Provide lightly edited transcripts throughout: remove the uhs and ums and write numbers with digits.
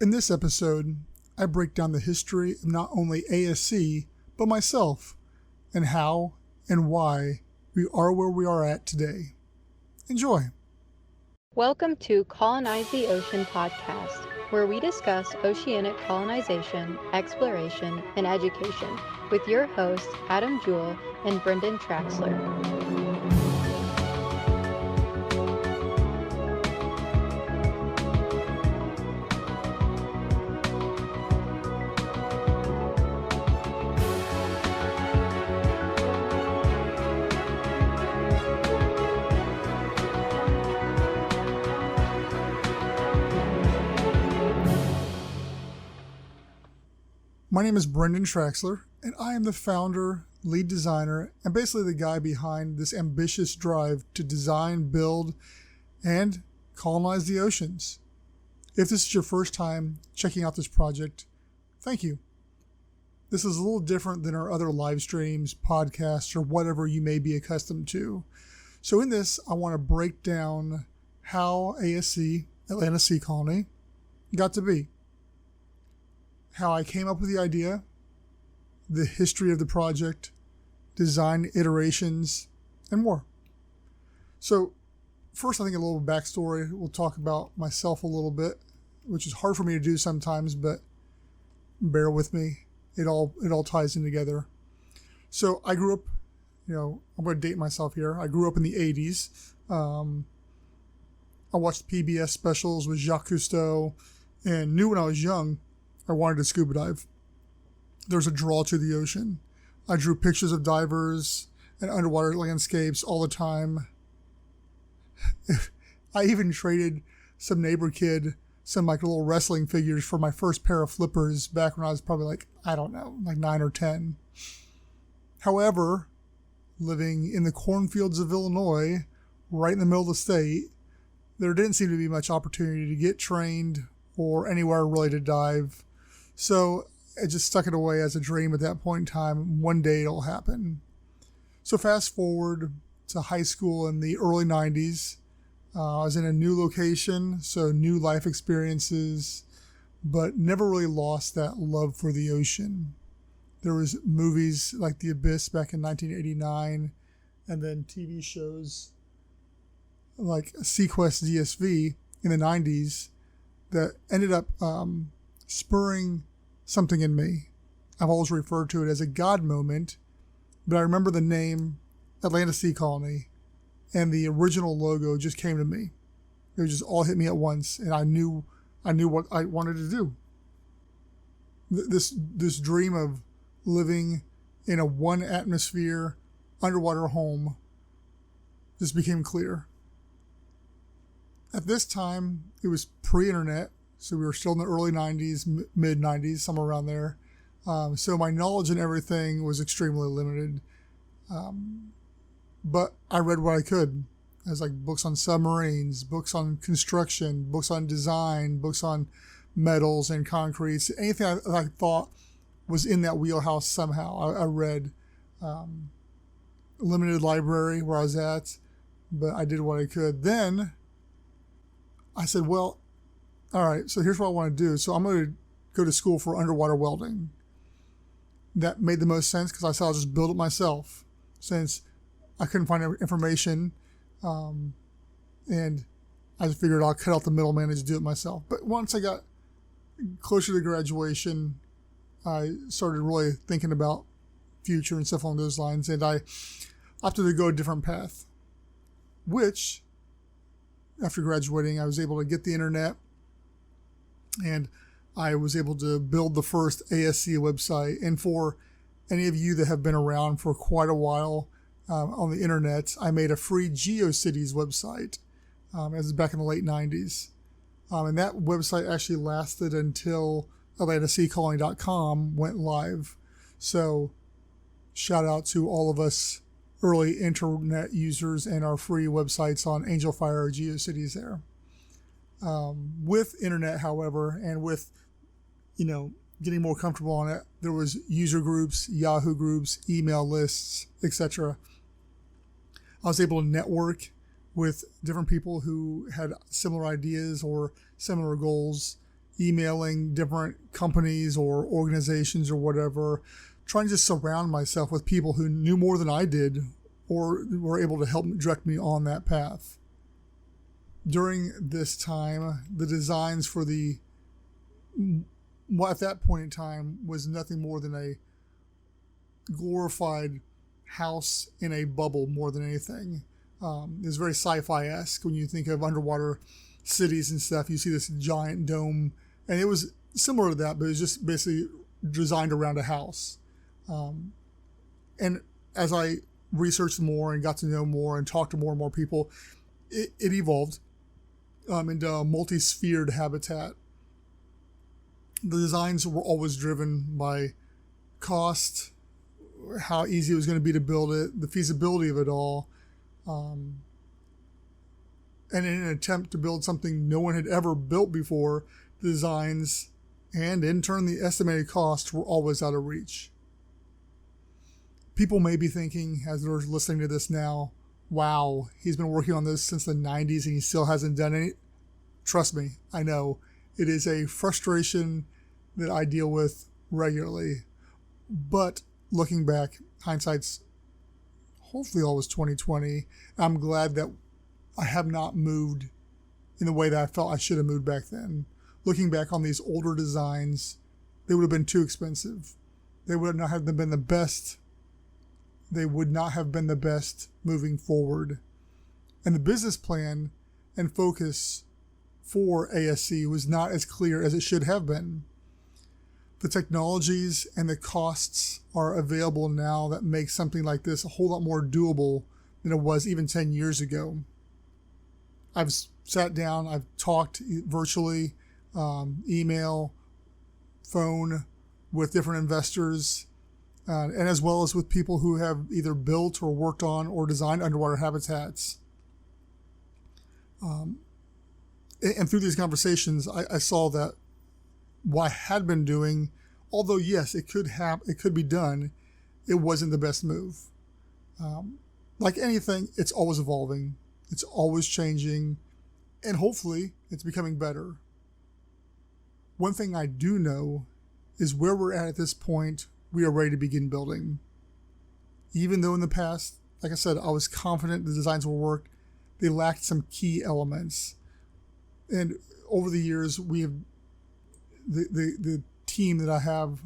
In this episode, I break down the history of not only ASC, but myself, and how and why we are where we are at today. Enjoy. Welcome to Colonize the Ocean podcast, where we discuss oceanic colonization, exploration, and education with your hosts Adam Jewell and Brendon Traxler. My name is Brendon Traxler, and I am the founder, lead designer, and basically the guy behind this ambitious drive to design, build, and colonize the oceans. If this is your first time checking out this project, thank you. This is a little different than our other live streams, podcasts, or whatever you may be accustomed to. So in this, I want to break down how ASC, Atlanta Sea Colony, got to be. How I came up with the idea, the history of the project, design iterations, and more. So first, I think a little backstory. We'll talk about myself a little bit, which is hard for me to do sometimes, but bear with me. It all ties in together. So I grew up, I'm going to date myself here. I grew up in the 80s. I watched PBS specials with Jacques Cousteau and knew when I was young I wanted to scuba dive. There's a draw to the ocean. I drew pictures of divers and underwater landscapes all the time. I even traded some neighbor kid some little wrestling figures for my first pair of flippers back when I was probably 9 or 10. However, living in the cornfields of Illinois, right in the middle of the state, there didn't seem to be much opportunity to get trained or anywhere really to dive. So I just stuck it away as a dream at that point in time. One day it'll happen. So fast forward to high school in the early 90s. I was in a new location, so new life experiences, but never really lost that love for the ocean. There was movies like The Abyss back in 1989, and then TV shows like Sequest DSV in the 90s that ended up spurring something in me. I've always referred to it as a God moment, but I remember the name Atlanta Sea Colony and the original logo just came to me. It just all hit me at once, and I knew what I wanted to do. This dream of living in a one atmosphere underwater home just became clear. At this time, it was pre-internet. So we were still in the early 90s, mid 90s, somewhere around there. So my knowledge and everything was extremely limited. But I read what I could. It was like books on submarines, books on construction, books on design, books on metals and concretes. Anything I thought was in that wheelhouse somehow. I read limited library where I was at, but I did what I could. Then I said, well, all right, so here's what I want to do. So I'm going to go to school for underwater welding. That made the most sense because I said I'll just build it myself since I couldn't find information. And I just figured I'll cut out the middleman and just do it myself. But once I got closer to graduation, I started really thinking about future and stuff along those lines. And I opted to go a different path, which after graduating, I was able to get the internet. And I was able to build the first ASC website. And for any of you that have been around for quite a while on the internet, I made a free GeoCities website as back in the late 90s. And that website actually lasted until AtlantaSeaColony.com went live. So shout out to all of us early internet users and our free websites on AngelFire or GeoCities there. With internet, however, and with, getting more comfortable on it, there was user groups, Yahoo groups, email lists, etc. I was able to network with different people who had similar ideas or similar goals emailing different companies or organizations or whatever, trying to surround myself with people who knew more than I did or were able to help direct me on that path. During this time, the designs for what at that point in time was nothing more than a glorified house in a bubble more than anything. It was very sci-fi-esque when you think of underwater cities and stuff. You see this giant dome, and it was similar to that, but it was just basically designed around a house. And as I researched more and got to know more and talked to more and more people, it evolved into a multi-sphered habitat. The designs were always driven by cost, how easy it was going to be to build it, the feasibility of it all, and in an attempt to build something no one had ever built before, the designs and in turn the estimated costs were always out of reach. People may be thinking, as they're listening to this now, wow, he's been working on this since the 90s and he still hasn't done any. Trust me, I know. It is a frustration that I deal with regularly. But looking back, hindsight's hopefully always 2020. I'm glad that I have not moved in the way that I felt I should have moved back then. Looking back on these older designs, they would have been too expensive. They would not have been the best. They would not have been the best moving forward. And the business plan and focus for ASC was not as clear as it should have been. The technologies and the costs are available now that make something like this a whole lot more doable than it was even 10 years ago. I've sat down, I've talked virtually, email, phone with different investors, and as well as with people who have either built or worked on or designed underwater habitats. And through these conversations, I saw that what I had been doing, although yes, it could be done, it wasn't the best move. Like anything, it's always evolving, it's always changing, and hopefully it's becoming better. One thing I do know is where we're at this point, we are ready to begin building. Even though in the past, like I said, I was confident the designs will work, they lacked some key elements. And over the years, we have the team that I have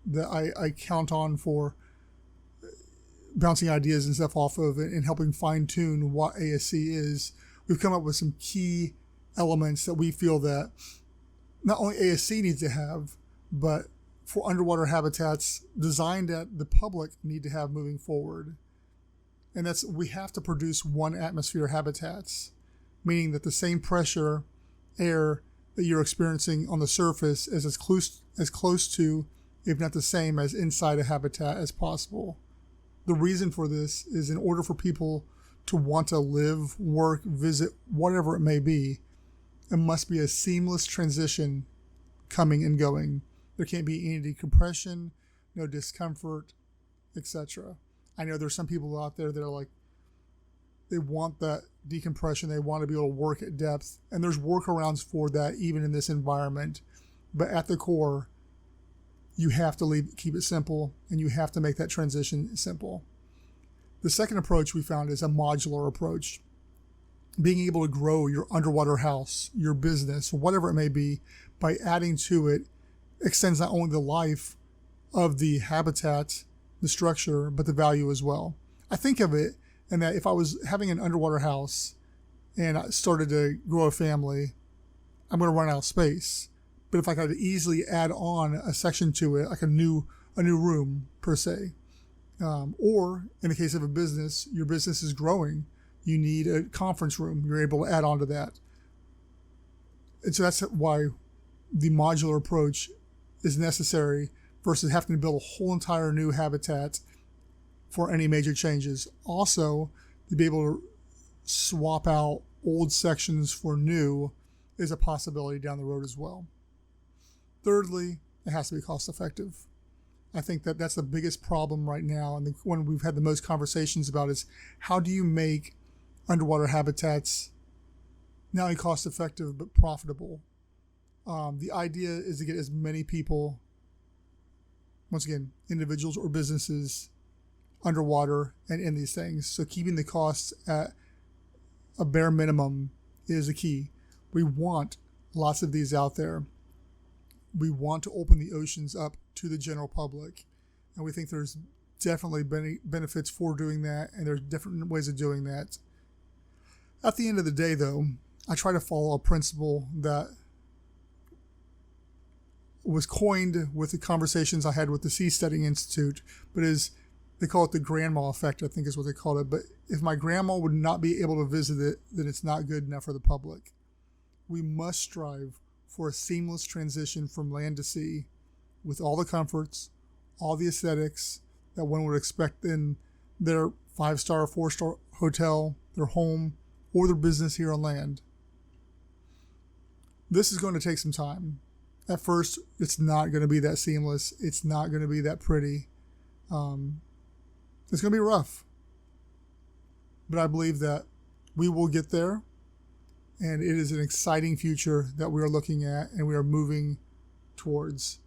that I count on for bouncing ideas and stuff off of it and helping fine tune what ASC is. We've come up with some key elements that we feel that not only ASC needs to have, but for underwater habitats designed that the public need to have moving forward. And that's, we have to produce one atmosphere habitats, meaning that the same pressure, air that you're experiencing on the surface is as close to, if not the same as inside a habitat as possible. The reason for this is in order for people to want to live, work, visit, whatever it may be, it must be a seamless transition coming and going. There can't be any decompression, no discomfort, etc. I know there's some people out there that are like, they want that decompression, they want to be able to work at depth, and there's workarounds for that even in this environment. But at the core, you have to keep it simple, and you have to make that transition simple. The second approach we found is a modular approach. Being able to grow your underwater house, your business, whatever it may be, by adding to it extends not only the life of the habitat, the structure, but the value as well. I think of it in that if I was having an underwater house and I started to grow a family, I'm going to run out of space. But if I could easily add on a section to it, like a new room per se, or in the case of a business, your business is growing, you need a conference room, you're able to add on to that. And so that's why the modular approach is necessary versus having to build a whole entire new habitat for any major changes. Also, to be able to swap out old sections for new is a possibility down the road as well. Thirdly, it has to be cost effective. I think that that's the biggest problem right now, and the one we've had the most conversations about is how do you make underwater habitats not only cost effective but profitable. The idea is to get as many people, once again, individuals or businesses, underwater and in these things. So keeping the costs at a bare minimum is the key. We want lots of these out there. We want to open the oceans up to the general public. And we think there's definitely benefits for doing that, and there's different ways of doing that. At the end of the day, though, I try to follow a principle that was coined with the conversations I had with the Seasteading Institute, but they call it the grandma effect, I think is what they call it. But if my grandma would not be able to visit it, then it's not good enough for the public. We must strive for a seamless transition from land to sea with all the comforts, all the aesthetics that one would expect in their 5-star or 4-star hotel, their home, or their business here on land. This is going to take some time. At first, it's not going to be that seamless. It's not going to be that pretty. It's going to be rough. But I believe that we will get there. And it is an exciting future that we are looking at and we are moving towards.